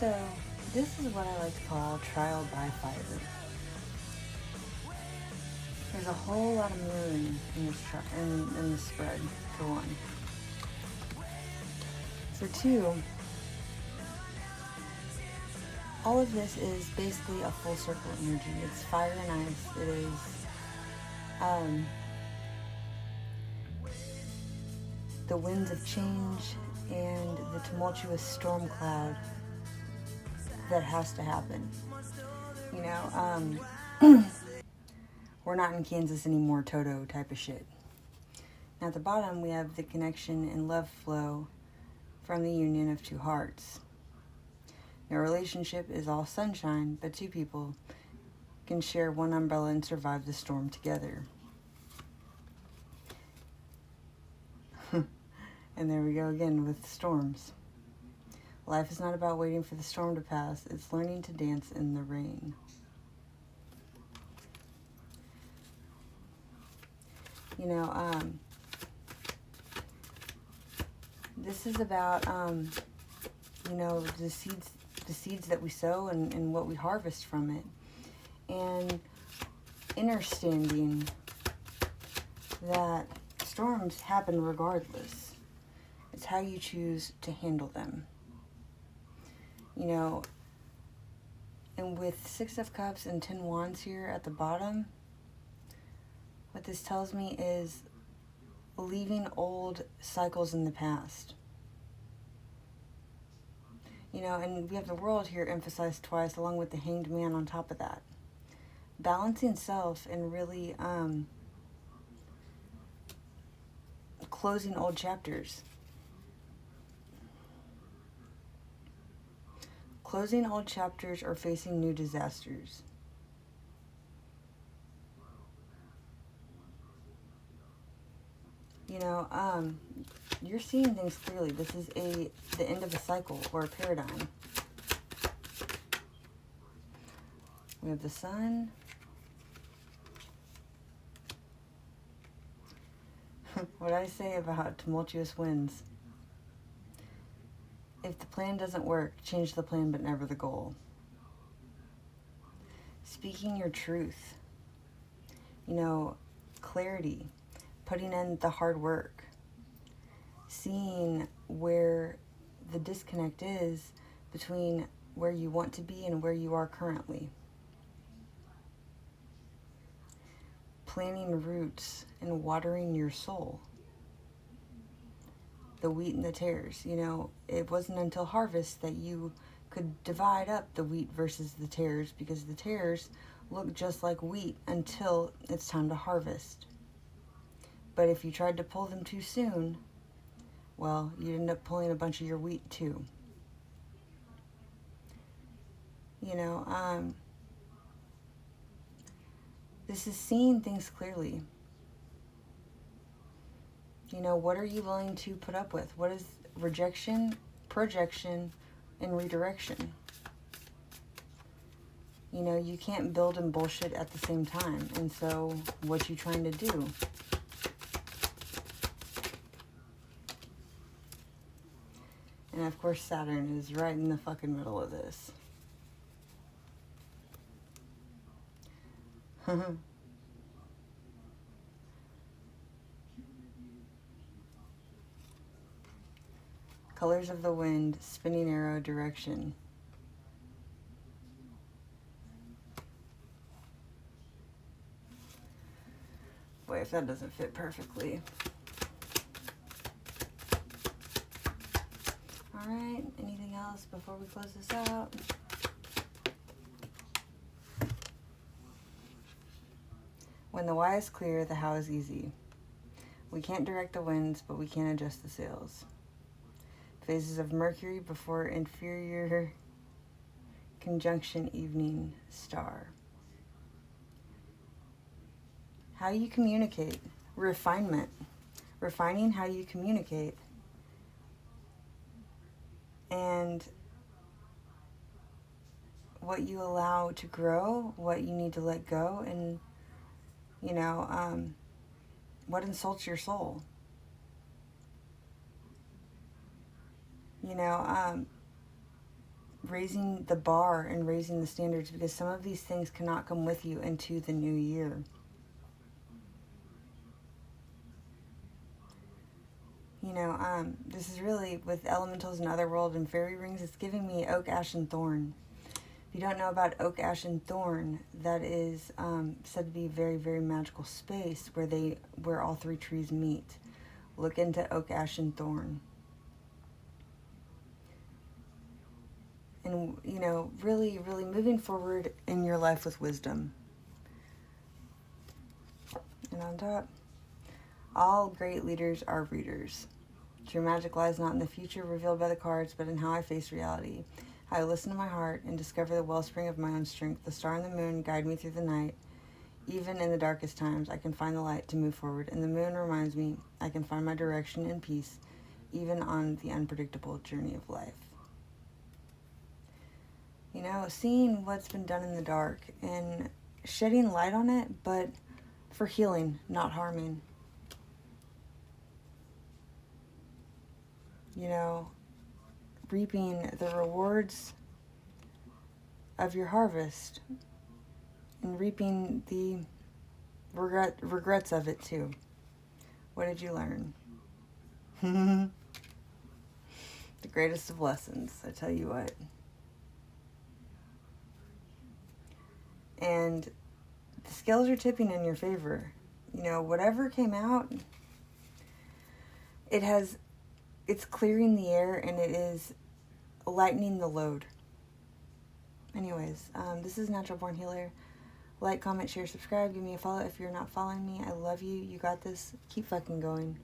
So, this is what I like to call trial by fire. There's a whole lot of mirroring in this spread, for one. For two, all of this is basically a full circle energy. It's fire and ice. It is the winds of change and the tumultuous storm cloud that has to happen. You know, we're not in Kansas anymore, Toto type of shit. Now at the bottom, we have the connection and love flow from the union of two hearts. Your relationship is all sunshine, but two people can share one umbrella and survive the storm together. And there we go again with storms. Life is not about waiting for the storm to pass, it's learning to dance in the rain. You know, this is about, you know, the seeds that we sow and what we harvest from it. And understanding that storms happen regardless. It's how you choose to handle them. You know, and with 6 of Cups and 10 Wands here at the bottom, what this tells me is leaving old cycles in the past. You know, and we have the World here emphasized twice, along with the Hanged Man on top of that. Balancing self and really closing old chapters. Closing old chapters or facing new disasters. You know, you're seeing things clearly. This is the end of a cycle or a paradigm. We have the Sun. What I say about tumultuous winds. If the plan doesn't work, change the plan but never the goal. Speaking your truth. You know, clarity. Putting in the hard work. Seeing where the disconnect is between where you want to be and where you are currently. Planting roots and watering your soul. The wheat and the tares. You know, it wasn't until harvest that you could divide up the wheat versus the tares, because the tares look just like wheat until it's time to harvest. But if you tried to pull them too soon, well, you'd end up pulling a bunch of your wheat too. You know, this is seeing things clearly. You know, what are you willing to put up with? What is rejection, projection, and redirection? You know, you can't build and bullshit at the same time. And so, what you trying to do? And of course, Saturn is right in the fucking middle of this. Colors of the wind, spinning arrow direction. Boy, if that doesn't fit perfectly. Alright, anything else before we close this out? When the why is clear, the how is easy. We can't direct the winds, but we can adjust the sails. Phases of Mercury before inferior conjunction evening star. How you communicate. Refinement. Refining how you communicate. And what you allow to grow, what you need to let go, and, you know, what insults your soul. You know, raising the bar and raising the standards, because some of these things cannot come with you into the new year. You know, this is really, with elementals and otherworld and fairy rings, it's giving me oak, ash, and thorn. If you don't know about oak, ash, and thorn, that is said to be a very, very magical space where all three trees meet. Look into oak, ash, and thorn. And, you know, really, really moving forward in your life with wisdom. And on top, all great leaders are readers. True magic lies not in the future revealed by the cards, but in how I face reality. How I listen to my heart and discover the wellspring of my own strength. The star and the moon guide me through the night. Even in the darkest times, I can find the light to move forward. And the moon reminds me I can find my direction in peace, even on the unpredictable journey of life. You know, seeing what's been done in the dark and shedding light on it, but for healing, not harming. You know, reaping the rewards of your harvest and reaping the regrets of it too. What did you learn? The greatest of lessons, I tell you what. And the scales are tipping in your favor. You know, whatever came out, it's clearing the air and it is lightening the load. Anyways, this is Natural Born Healer. Like, comment, share, subscribe. Give me a follow if you're not following me. I love you. You got this. Keep fucking going.